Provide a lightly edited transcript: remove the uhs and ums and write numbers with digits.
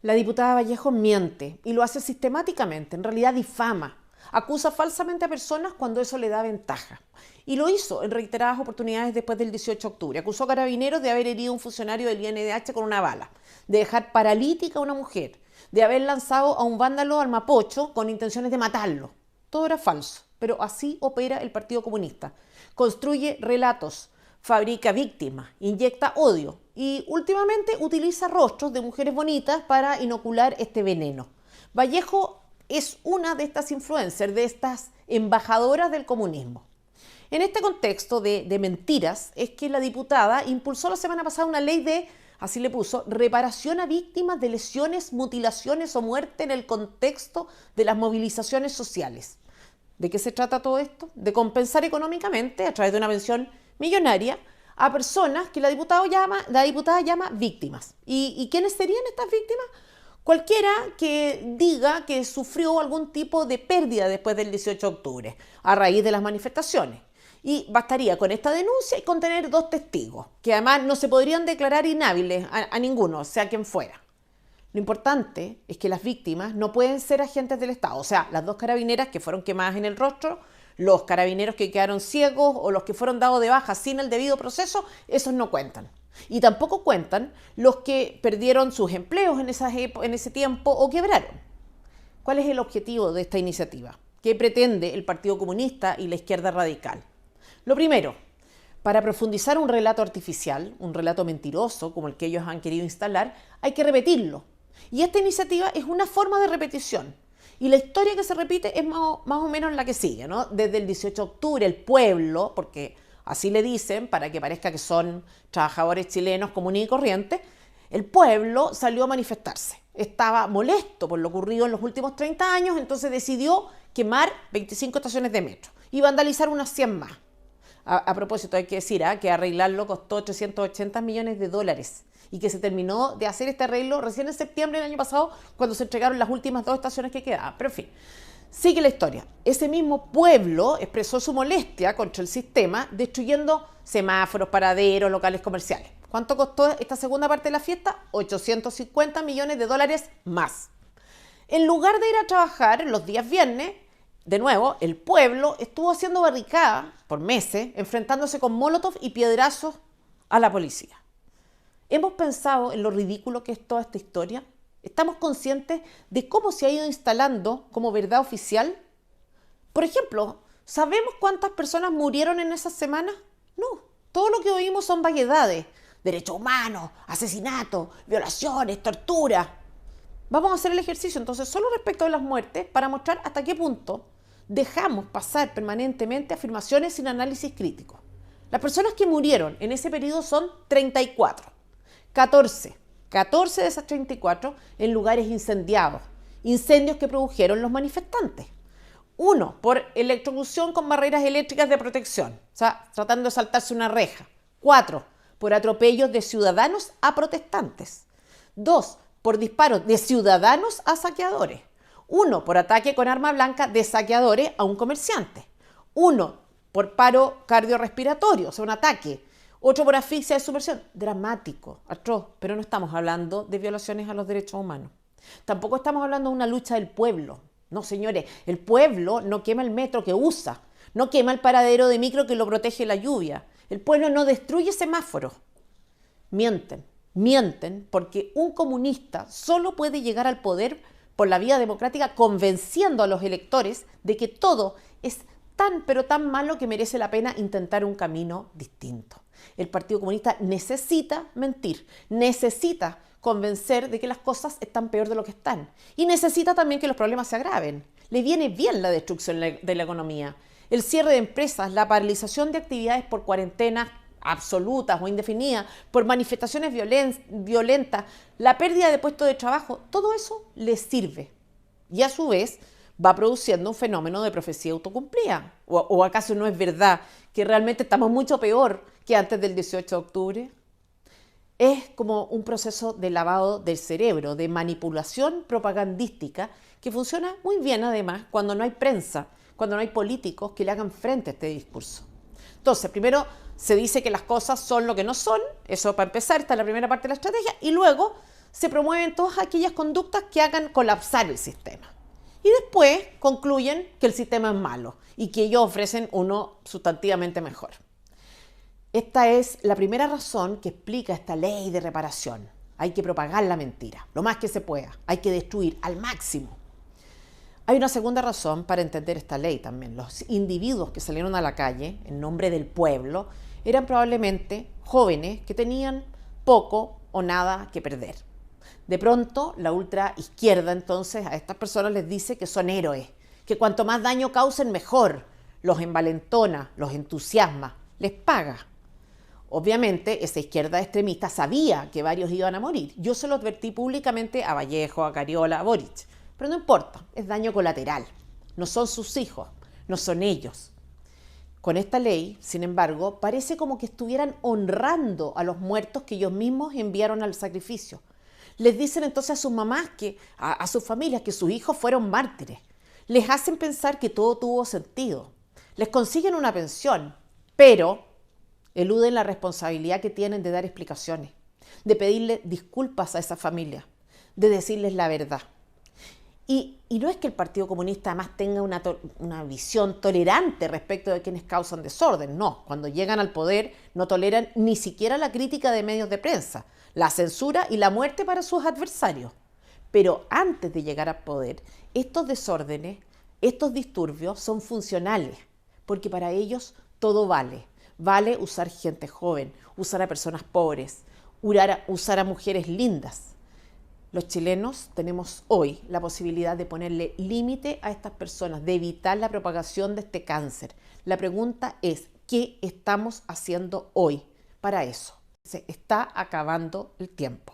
La diputada Vallejo miente y lo hace sistemáticamente, en realidad difama. Acusa falsamente a personas cuando eso le da ventaja. Y lo hizo en reiteradas oportunidades después del 18 de octubre. Acusó a Carabineros de haber herido a un funcionario del INDH con una bala, de dejar paralítica a una mujer, de haber lanzado a un vándalo al Mapocho con intenciones de matarlo. Todo era falso, pero así opera el Partido Comunista. Construye relatos, fabrica víctimas, inyecta odio y últimamente utiliza rostros de mujeres bonitas para inocular este veneno. Vallejo es una de estas influencers, de estas embajadoras del comunismo. En este contexto de mentiras es que la diputada impulsó la semana pasada una ley de, así le puso, reparación a víctimas de lesiones, mutilaciones o muerte en el contexto de las movilizaciones sociales. ¿De qué se trata todo esto? De compensar económicamente, a través de una pensión millonaria, a personas que la diputada llama víctimas. ¿Y quiénes serían estas víctimas? Cualquiera que diga que sufrió algún tipo de pérdida después del 18 de octubre, a raíz de las manifestaciones. Y bastaría con esta denuncia y con tener 2 testigos, que además no se podrían declarar inhábiles a ninguno, sea quien fuera. Lo importante es que las víctimas no pueden ser agentes del Estado, o sea, las 2 carabineras que fueron quemadas en el rostro, los carabineros que quedaron ciegos o los que fueron dados de baja sin el debido proceso, esos no cuentan. Y tampoco cuentan los que perdieron sus empleos en ese tiempo o quebraron. ¿Cuál es el objetivo de esta iniciativa? ¿Qué pretende el Partido Comunista y la izquierda radical? Lo primero, para profundizar un relato artificial, un relato mentiroso como el que ellos han querido instalar, hay que repetirlo. Y esta iniciativa es una forma de repetición. Y la historia que se repite es más o menos la que sigue, ¿no? Desde el 18 de octubre, el pueblo, porque así le dicen, para que parezca que son trabajadores chilenos comunes y corrientes, el pueblo salió a manifestarse. Estaba molesto por lo ocurrido en los últimos 30 años, entonces decidió quemar 25 estaciones de metro y vandalizar unas 100 más. A propósito, hay que decir que arreglarlo costó 380 millones de dólares y que se terminó de hacer este arreglo recién en septiembre del año pasado, cuando se entregaron las últimas 2 estaciones que quedaban. Pero en fin, sigue la historia. Ese mismo pueblo expresó su molestia contra el sistema destruyendo semáforos, paraderos, locales comerciales. ¿Cuánto costó esta segunda parte de la fiesta? 850 millones de dólares más. En lugar de ir a trabajar los días viernes, de nuevo, el pueblo estuvo haciendo barricadas por meses, enfrentándose con molotov y piedrazos a la policía. ¿Hemos pensado en lo ridículo que es toda esta historia? ¿Estamos conscientes de cómo se ha ido instalando como verdad oficial? Por ejemplo, ¿sabemos cuántas personas murieron en esas semanas? No, todo lo que oímos son vaguedades. Derechos humanos, asesinatos, violaciones, tortura. Vamos a hacer el ejercicio entonces solo respecto a las muertes para mostrar hasta qué punto dejamos pasar permanentemente afirmaciones sin análisis crítico. Las personas que murieron en ese periodo son 34. 14 de esas 34 en lugares incendiados, incendios que produjeron los manifestantes. 1 por electrocución con barreras eléctricas de protección, o sea, tratando de saltarse una reja. 4 por atropellos de ciudadanos a protestantes. 2 por disparos de ciudadanos a saqueadores. 1 por ataque con arma blanca de saqueadores a un comerciante. 1 por paro cardiorrespiratorio, o sea, un ataque. Otro por asfixia de sumersión. Dramático, atroz, pero no estamos hablando de violaciones a los derechos humanos. Tampoco estamos hablando de una lucha del pueblo. No, señores, el pueblo no quema el metro que usa, no quema el paradero de micro que lo protege la lluvia. El pueblo no destruye semáforos. Mienten porque un comunista solo puede llegar al poder por la vía democrática convenciendo a los electores de que todo es tan pero tan malo que merece la pena intentar un camino distinto. El Partido Comunista necesita mentir, necesita convencer de que las cosas están peor de lo que están y necesita también que los problemas se agraven. Le viene bien la destrucción de la economía, el cierre de empresas, la paralización de actividades por cuarentenas absolutas o indefinidas, por manifestaciones violentas, la pérdida de puestos de trabajo, todo eso le sirve y a su vez va produciendo un fenómeno de profecía autocumplida. ¿O acaso no es verdad que realmente estamos mucho peor que antes del 18 de octubre? Es como un proceso de lavado del cerebro, de manipulación propagandística que funciona muy bien además cuando no hay prensa, cuando no hay políticos que le hagan frente a este discurso. Entonces, primero se dice que las cosas son lo que no son, eso para empezar, esta es la primera parte de la estrategia, y luego se promueven todas aquellas conductas que hagan colapsar el sistema. Y después concluyen que el sistema es malo y que ellos ofrecen uno sustantivamente mejor. Esta es la primera razón que explica esta ley de reparación. Hay que propagar la mentira, lo más que se pueda. Hay que destruir al máximo. Hay una segunda razón para entender esta ley también. Los individuos que salieron a la calle en nombre del pueblo eran probablemente jóvenes que tenían poco o nada que perder. De pronto, la ultraizquierda entonces a estas personas les dice que son héroes, que cuanto más daño causen mejor, los envalentona, los entusiasma, les paga. Obviamente, esa izquierda extremista sabía que varios iban a morir. Yo se lo advertí públicamente a Vallejo, a Cariola, a Boric. Pero no importa, es daño colateral. No son sus hijos, no son ellos. Con esta ley, sin embargo, parece como que estuvieran honrando a los muertos que ellos mismos enviaron al sacrificio. Les dicen entonces a sus mamás, a sus familias, que sus hijos fueron mártires. Les hacen pensar que todo tuvo sentido. Les consiguen una pensión, pero eluden la responsabilidad que tienen de dar explicaciones, de pedirle disculpas a esa familia, de decirles la verdad. Y no es que el Partido Comunista además tenga una visión tolerante respecto de quienes causan desorden, no. Cuando llegan al poder no toleran ni siquiera la crítica de medios de prensa, la censura y la muerte para sus adversarios. Pero antes de llegar al poder, estos desórdenes, estos disturbios son funcionales, porque para ellos todo vale. Vale usar gente joven, usar a personas pobres, usar a mujeres lindas. Los chilenos tenemos hoy la posibilidad de ponerle límite a estas personas, de evitar la propagación de este cáncer. La pregunta es, ¿qué estamos haciendo hoy para eso? Se está acabando el tiempo.